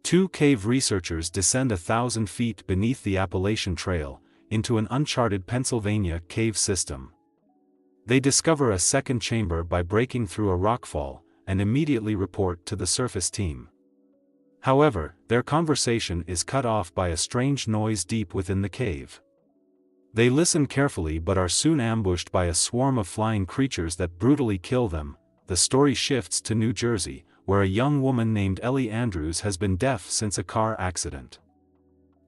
Two cave researchers descend 1,000 feet beneath the Appalachian Trail, into an uncharted Pennsylvania cave system. They discover a second chamber by breaking through a rockfall, and immediately report to the surface team. However, their conversation is cut off by a strange noise deep within the cave. They listen carefully but are soon ambushed by a swarm of flying creatures that brutally kill them. The story shifts to New Jersey, where a young woman named Ellie Andrews has been deaf since a car accident.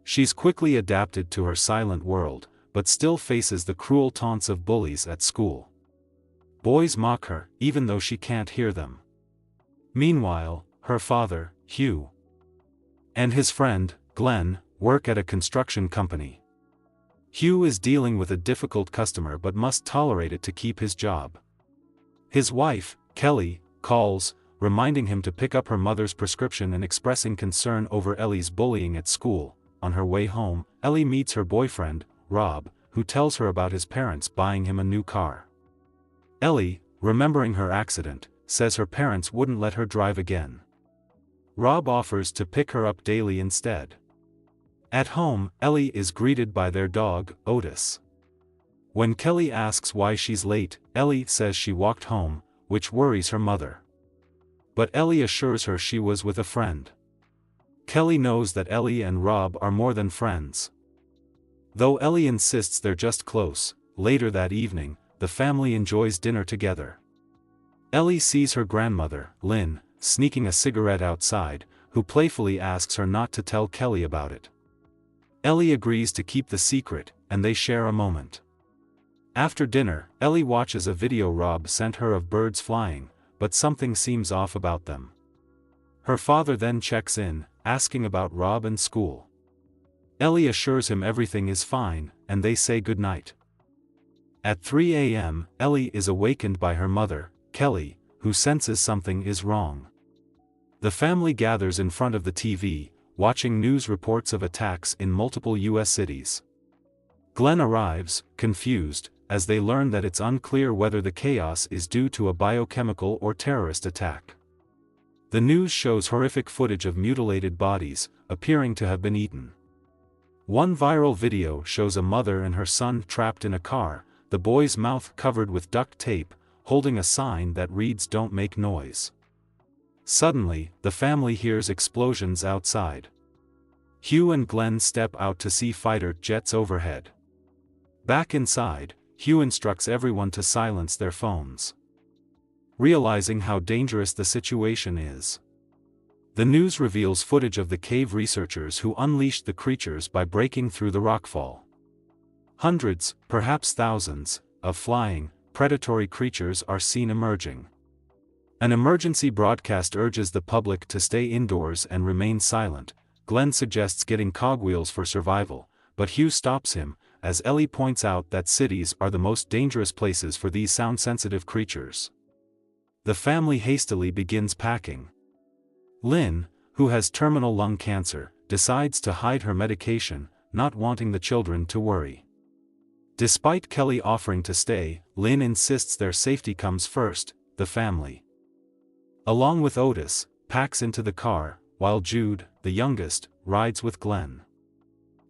She's quickly adapted to her silent world, but still faces the cruel taunts of bullies at school. Boys mock her, even though she can't hear them. Meanwhile, her father, Hugh, and his friend, Glenn, work at a construction company. Hugh is dealing with a difficult customer but must tolerate it to keep his job. His wife, Kelly, calls, reminding him to pick up her mother's prescription and expressing concern over Ellie's bullying at school. On her way home, Ellie meets her boyfriend, Rob, who tells her about his parents buying him a new car. Ellie, remembering her accident, says her parents wouldn't let her drive again. Rob offers to pick her up daily instead. At home, Ellie is greeted by their dog, Otis. When Kelly asks why she's late, Ellie says she walked home, which worries her mother. But Ellie assures her she was with a friend. Kelly knows that Ellie and Rob are more than friends. Though Ellie insists they're just close, later that evening, the family enjoys dinner together. Ellie sees her grandmother, Lynn, sneaking a cigarette outside, who playfully asks her not to tell Kelly about it. Ellie agrees to keep the secret, and they share a moment. After dinner, Ellie watches a video Rob sent her of birds flying, but something seems off about them. Her father then checks in, asking about Rob and school. Ellie assures him everything is fine, and they say goodnight. At 3 a.m., Ellie is awakened by her mother, Kelly, who senses something is wrong. The family gathers in front of the TV, watching news reports of attacks in multiple U.S. cities. Glenn arrives, confused, as they learn that it's unclear whether the chaos is due to a biochemical or terrorist attack. The news shows horrific footage of mutilated bodies, appearing to have been eaten. One viral video shows a mother and her son trapped in a car, the boy's mouth covered with duct tape, holding a sign that reads "Don't make noise." Suddenly, the family hears explosions outside. Hugh and Glenn step out to see fighter jets overhead. Back inside, Hugh instructs everyone to silence their phones. Realizing how dangerous the situation is, the news reveals footage of the cave researchers who unleashed the creatures by breaking through the rockfall. Hundreds, perhaps thousands, of flying, predatory creatures are seen emerging. An emergency broadcast urges the public to stay indoors and remain silent. Glenn suggests getting cogwheels for survival, but Hugh stops him, as Ellie points out that cities are the most dangerous places for these sound-sensitive creatures. The family hastily begins packing. Lynn, who has terminal lung cancer, decides to hide her medication, not wanting the children to worry. Despite Kelly offering to stay, Lynn insists their safety comes first. The family, along with Otis, packs into the car, while Jude, the youngest, rides with Glenn.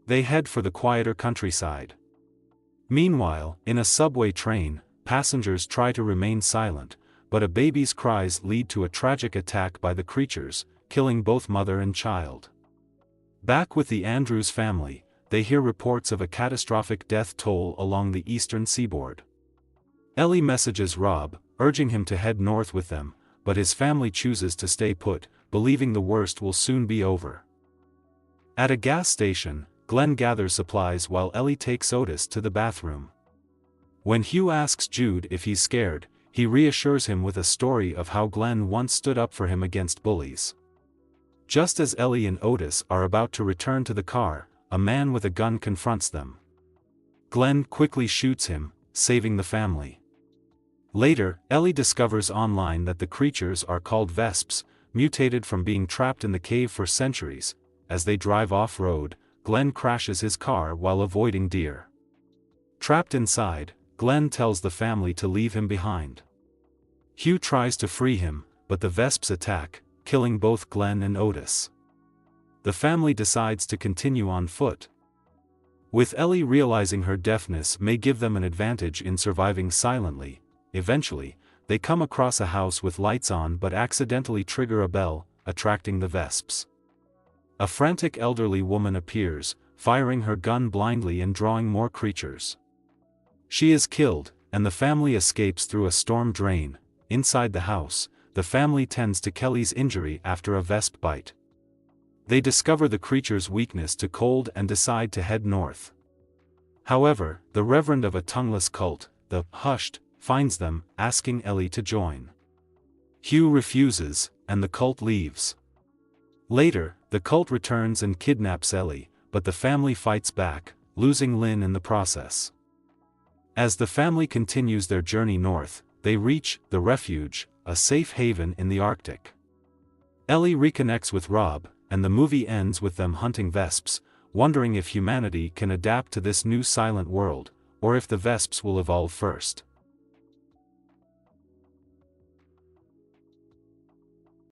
They head for the quieter countryside. Meanwhile, in a subway train, passengers try to remain silent, but a baby's cries lead to a tragic attack by the creatures, killing both mother and child. Back with the Andrews family, they hear reports of a catastrophic death toll along the eastern seaboard. Ellie messages Rob, urging him to head north with them, but his family chooses to stay put, believing the worst will soon be over. At a gas station, Glenn gathers supplies while Ellie takes Otis to the bathroom. When Hugh asks Jude if he's scared, he reassures him with a story of how Glenn once stood up for him against bullies. Just as Ellie and Otis are about to return to the car, a man with a gun confronts them. Glenn quickly shoots him, saving the family. Later, Ellie discovers online that the creatures are called Vesps, mutated from being trapped in the cave for centuries. As they drive off-road, Glenn crashes his car while avoiding deer. Trapped inside, Glenn tells the family to leave him behind. Hugh tries to free him, but the Vesps attack, killing both Glenn and Otis. the family decides to continue on foot. With Ellie realizing her deafness may give them an advantage in surviving silently, eventually, they come across a house with lights on but accidentally trigger a bell, attracting the Vesps. A frantic elderly woman appears, firing her gun blindly and drawing more creatures. She is killed, and the family escapes through a storm drain. Inside the house, the family tends to Kelly's injury after a Vesp bite. They discover the creature's weakness to cold and decide to head north. However, the reverend of a tongueless cult, the Hushed, finds them, asking Ellie to join. Hugh refuses, and the cult leaves. Later, the cult returns and kidnaps Ellie, but the family fights back, losing Lynn in the process. As the family continues their journey north, they reach the refuge, a safe haven in the Arctic. Ellie reconnects with Rob, and the movie ends with them hunting Vesps, wondering if humanity can adapt to this new silent world, or if the Vesps will evolve first.